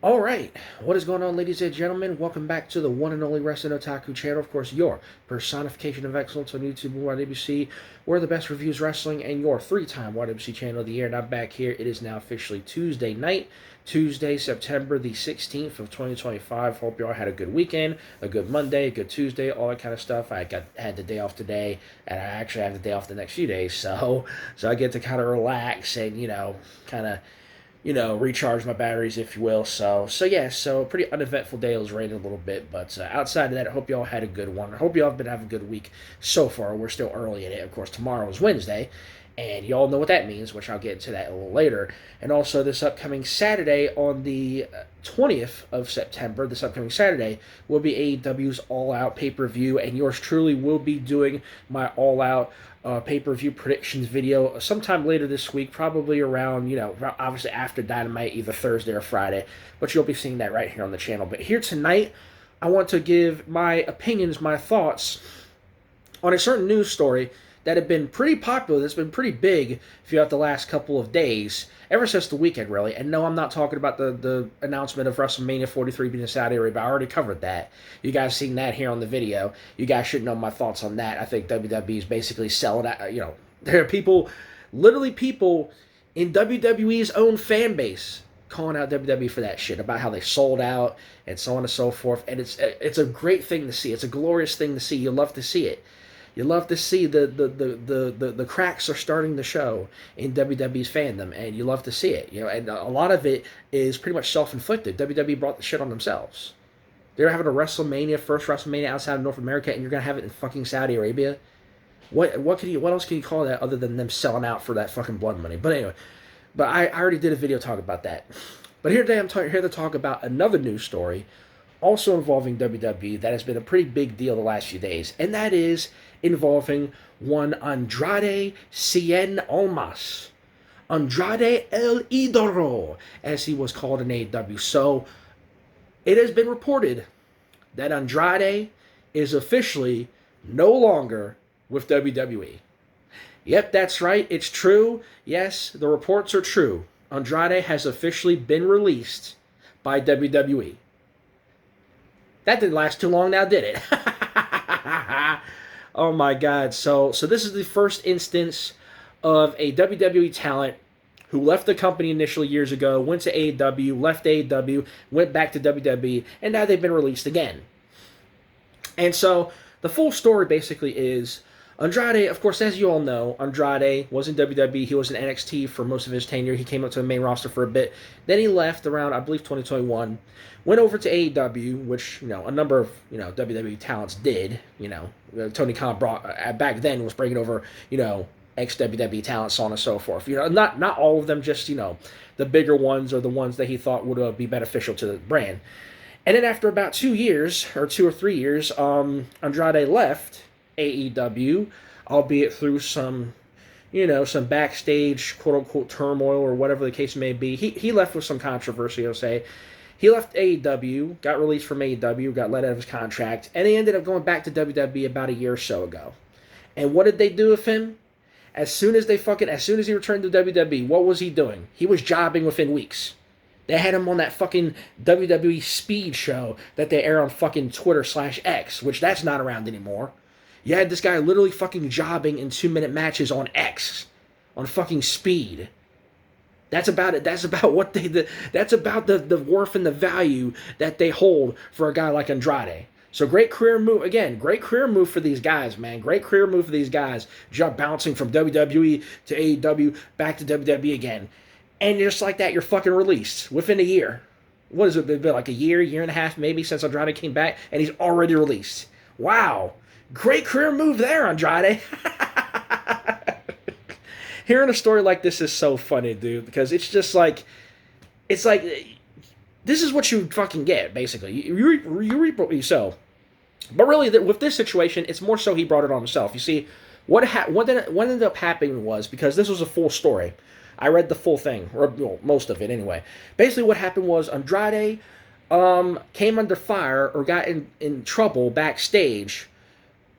All right, what is going on, ladies and gentlemen? Welcome back to the one and only Wrestling Otaku channel. Of course, your personification of excellence on YouTube and YWC. We're the best reviews wrestling and your three-time YWC channel of the year. And I'm back here. It is now officially Tuesday night, Tuesday, September the 16th of 2025. Hope you all had a good weekend, a good Monday, a good Tuesday, all that kind of stuff. Had the day off today, and I actually have the day off the next few days, so I get to kind of relax and kind of recharge my batteries, if you will. So a pretty uneventful day. It was raining a little bit, but outside of that, I hope y'all had a good one. I hope y'all have been having a good week so far. We're still early in it. Of course, tomorrow is Wednesday, and y'all know what that means, which I'll get into that a little later. And also, this upcoming Saturday, on the 20th of September, this upcoming Saturday, will be AEW's All Out pay-per-view, and yours truly will be doing my All Out pay-per-view predictions video sometime later this week, probably around, obviously after Dynamite, either Thursday or Friday, but you'll be seeing that right here on the channel. But here tonight, I want to give my opinions, my thoughts on a certain news story that had been pretty popular, that's been pretty big throughout the last couple of days, ever since the weekend, really. And no, I'm not talking about the announcement of WrestleMania 43 being in Saudi Arabia. I already covered that. You guys seen that here on the video. You guys should know my thoughts on that. I think WWE is basically selling out. There are literally people in WWE's own fan base calling out WWE for that shit, about how they sold out and so on and so forth. And it's a great thing to see. It's a glorious thing to see. You love to see it. You love to see the cracks are starting to show in WWE's fandom, and you love to see it. And a lot of it is pretty much self-inflicted. WWE brought the shit on themselves. They're having a first WrestleMania outside of North America, and you're gonna have it in fucking Saudi Arabia. What else can you call that other than them selling out for that fucking blood money? But anyway, I already did a video talking about that. But here today I'm here to talk about another news story, also involving WWE, that has been a pretty big deal the last few days, and that is involving one Andrade Cien Almas. Andrade El Idolo, as he was called in AEW. So, it has been reported that Andrade is officially no longer with WWE. Yep, that's right, it's true. Yes, the reports are true. Andrade has officially been released by WWE. That didn't last too long now, did it? Oh my God. So this is the first instance of a WWE talent who left the company initially years ago, went to AEW, left AEW, went back to WWE, and now they've been released again. And so the full story basically is Andrade, of course, as you all know, Andrade was in WWE. He was in NXT for most of his tenure. He came up to the main roster for a bit. Then he left around, I believe, 2021. Went over to AEW, which, a number of, WWE talents did. Tony Khan back then was bringing over, ex-WWE talent, so on and so forth. Not all of them, just, the bigger ones or the ones that he thought would be beneficial to the brand. And then after about 2 years, or 2 or 3 years, Andrade left AEW, albeit through some backstage quote-unquote turmoil or whatever the case may be. He left with some controversy, I'll say. He left AEW, got released from AEW, got let out of his contract, and he ended up going back to WWE about a year or so ago. And what did they do with him? As soon as he returned to WWE, what was he doing? He was jobbing within weeks. They had him on that fucking WWE Speed show that they air on fucking Twitter/X, which that's not around anymore. You had this guy literally fucking jobbing in 2-minute matches on X, on fucking Speed. That's about it. That's about what that's about the worth and the value that they hold for a guy like Andrade. So great career move. Again, great career move for these guys, man. Great career move for these guys. Job bouncing from WWE to AEW, back to WWE again. And just like that, you're fucking released within a year. What has it been, like a year and a half maybe since Andrade came back, and he's already released. Wow. Great career move there, Andrade. Hearing a story like this is so funny, dude, because it's just like, this is what you fucking get, basically. You reap what you sow. But really, with this situation, it's more so he brought it on himself. You see, what ended up happening was, because this was a full story, I read the full thing, or most of it anyway. Basically, what happened was Andrade came under fire or got in trouble backstage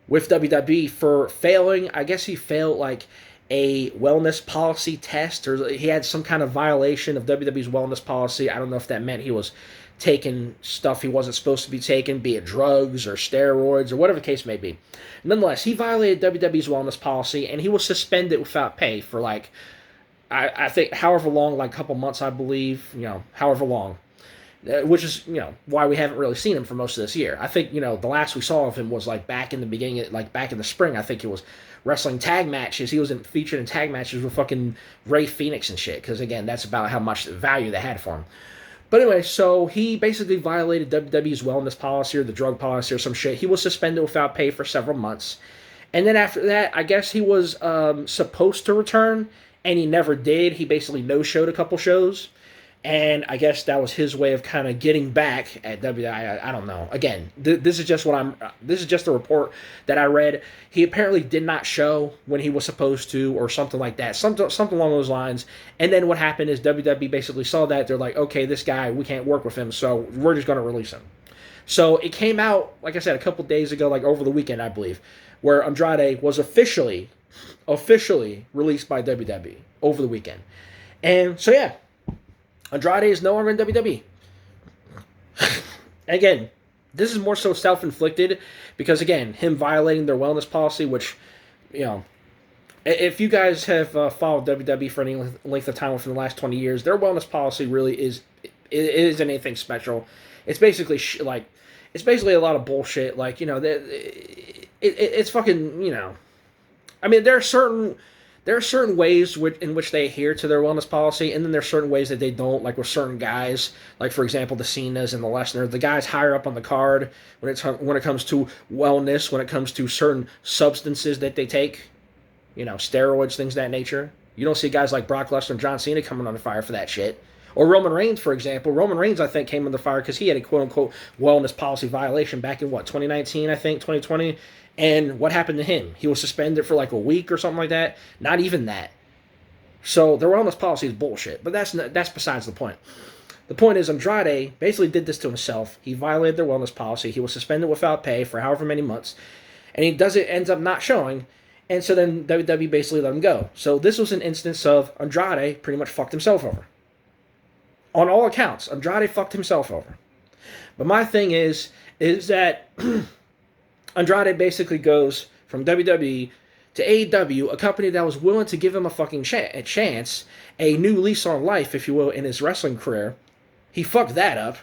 with WWE for failing. I guess he failed like a wellness policy test, or he had some kind of violation of WWE's wellness policy. I don't know if that meant he was taking stuff he wasn't supposed to be taking, be it drugs or steroids or whatever the case may be. Nonetheless, he violated WWE's wellness policy, and he was suspended without pay for like, I think however long, like a couple months, I believe, however long. Which is, why we haven't really seen him for most of this year. I think, the last we saw of him was like back in the beginning, like back in the spring. I think it was wrestling tag matches. He was featured in tag matches with fucking Ray Phoenix and shit. Because again, that's about how much value they had for him. But anyway, so he basically violated WWE's wellness policy or the drug policy or some shit. He was suspended without pay for several months. And then after that, I guess he was supposed to return, and he never did. He basically no-showed a couple shows. And I guess that was his way of kind of getting back at WWE. I don't know. Again, this is just this is just a report that I read. He apparently did not show when he was supposed to, or something like that, something along those lines. And then what happened is WWE basically saw that. They're like, okay, this guy, we can't work with him, so we're just going to release him. So it came out, like I said, a couple days ago, like over the weekend, I believe, where Andrade was officially released by WWE over the weekend. And so yeah. Andrade is no longer in WWE. Again, this is more so self-inflicted because, again, him violating their wellness policy, which, if you guys have followed WWE for any length of time within the last 20 years, their wellness policy really isn't anything special. It's basically it's basically a lot of bullshit. Like, it's fucking, I mean, there are certain ways in which they adhere to their wellness policy, and then there are certain ways that they don't, like with certain guys, like for example the Cenas and the Lesnar, the guys higher up on the card when it comes to wellness, when it comes to certain substances that they take, steroids, things of that nature. You don't see guys like Brock Lesnar and John Cena coming under fire for that shit. Or Roman Reigns, for example. Roman Reigns, I think, came under fire because he had a quote-unquote wellness policy violation back in, 2019, I think, 2020. And what happened to him? He was suspended for like a week or something like that. Not even that. So their wellness policy is bullshit. But that's besides the point. The point is Andrade basically did this to himself. He violated their wellness policy. He was suspended without pay for however many months. And ends up not showing. And so then WWE basically let him go. So this was an instance of Andrade pretty much fucked himself over. On all accounts, Andrade fucked himself over. But my thing is that Andrade basically goes from WWE to AEW, a company that was willing to give him a fucking chance, a new lease on life, if you will, in his wrestling career. He fucked that up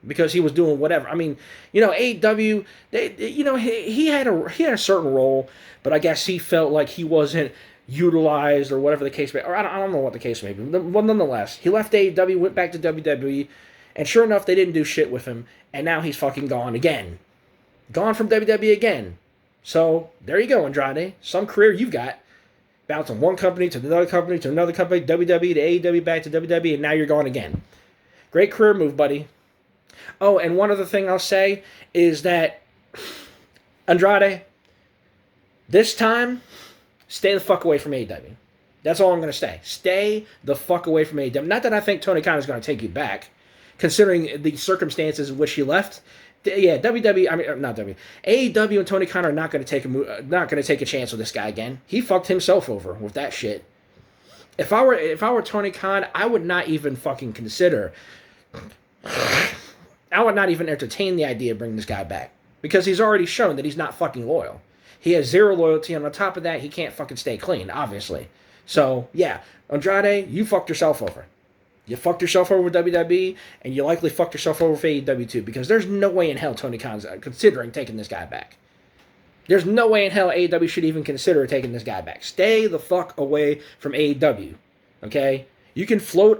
because he was doing whatever. I mean, AEW, he had a certain role, but I guess he felt like he wasn't utilized or whatever the case may be. Or I don't know what the case may be. But nonetheless, he left AEW, went back to WWE, and sure enough, they didn't do shit with him, and now he's fucking gone again. Gone from WWE again. So, there you go, Andrade. Some career you've got. Bounced from one company to another company to another company, WWE to AEW, back to WWE, and now you're gone again. Great career move, buddy. Oh, and one other thing I'll say is that Andrade, this time, stay the fuck away from AEW. That's all I'm going to say. Stay the fuck away from AEW. Not that I think Tony Khan is going to take you back, considering the circumstances in which he left. Yeah, WWE. I mean, not WWE. AEW and Tony Khan are not going to take a chance with this guy again. He fucked himself over with that shit. If I were Tony Khan, I would not even fucking consider. I would not even entertain the idea of bringing this guy back because he's already shown that he's not fucking loyal. He has zero loyalty, and on top of that, he can't fucking stay clean, obviously. So, yeah, Andrade, you fucked yourself over. You fucked yourself over with WWE, and you likely fucked yourself over with AEW too, because there's no way in hell Tony Khan's considering taking this guy back. There's no way in hell AEW should even consider taking this guy back. Stay the fuck away from AEW, okay? You can float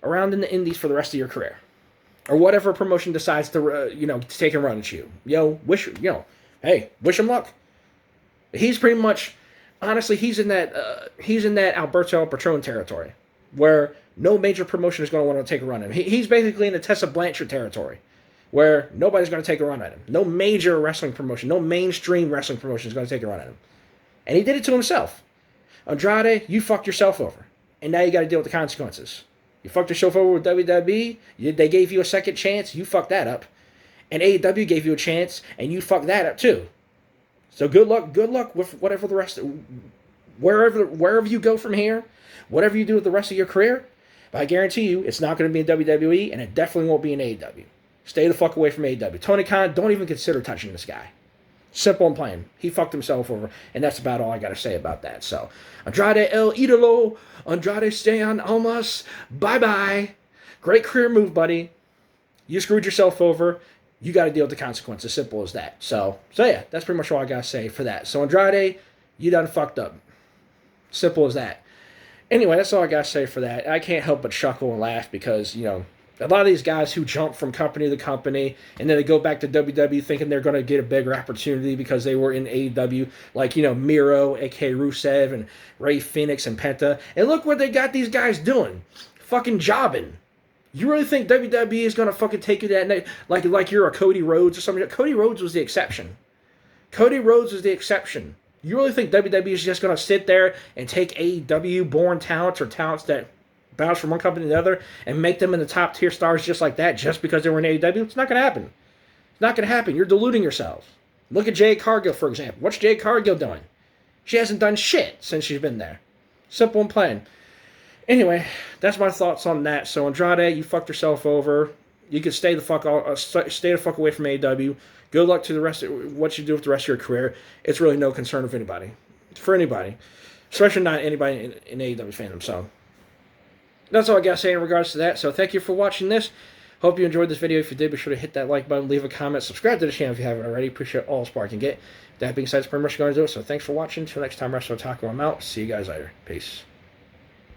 around in the indies for the rest of your career, or whatever promotion decides to take a run at you. Hey, wish him luck. He's pretty much, honestly, he's in that Alberto El Patron territory, where no major promotion is going to want to take a run at him. He's basically in the Tessa Blanchard territory, where nobody's going to take a run at him. No major wrestling promotion, no mainstream wrestling promotion is going to take a run at him. And he did it to himself. Andrade, you fucked yourself over. And now you got to deal with the consequences. You fucked yourself over with WWE. They gave you a second chance. You fucked that up. And AEW gave you a chance, and you fucked that up too. So good luck with whatever the rest wherever you go from here, whatever you do with the rest of your career, but I guarantee you it's not going to be in WWE, and it definitely won't be in AEW. Stay the fuck away from AEW. Tony Khan, don't even consider touching this guy. Simple and plain. He fucked himself over, and that's about all I got to say about that. So, Andrade El Idolo, Andrade Cien Almas, bye-bye. Great career move, buddy. You screwed yourself over. You got to deal with the consequences. Simple as that. So yeah, that's pretty much all I got to say for that. So, Andrade, you done fucked up. Simple as that. Anyway, that's all I got to say for that. I can't help but chuckle and laugh because, you know, a lot of these guys who jump from company to company and then they go back to WWE thinking they're going to get a bigger opportunity because they were in AEW, like, you know, Miro, a.k.a. Rusev, and Ray Phoenix and Penta. And look what they got these guys doing. Fucking jobbing. You really think WWE is going to fucking take you that night like you're a Cody Rhodes or something? Cody Rhodes was the exception. Cody Rhodes was the exception. You really think WWE is just going to sit there and take AEW-born talents or talents that bounce from one company to the other and make them in the top tier stars just like that just because they were in AEW? It's not going to happen. It's not going to happen. You're deluding yourselves. Look at Jade Cargill, for example. What's Jade Cargill doing? She hasn't done shit since she's been there. Simple and plain. Anyway, that's my thoughts on that. So Andrade, you fucked yourself over. You can stay the fuck away from AEW. Good luck to the rest of what you do with the rest of your career. It's really no concern of anybody. For anybody. Especially not anybody in AEW fandom. So that's all I got to say in regards to that. So thank you for watching this. Hope you enjoyed this video. If you did, be sure to hit that like button, leave a comment, subscribe to the channel if you haven't already. Appreciate all the support I can get. That being said, that's pretty much going to do it. So thanks for watching. Until next time, Wrestling Otaku, I'm out. See you guys later. Peace.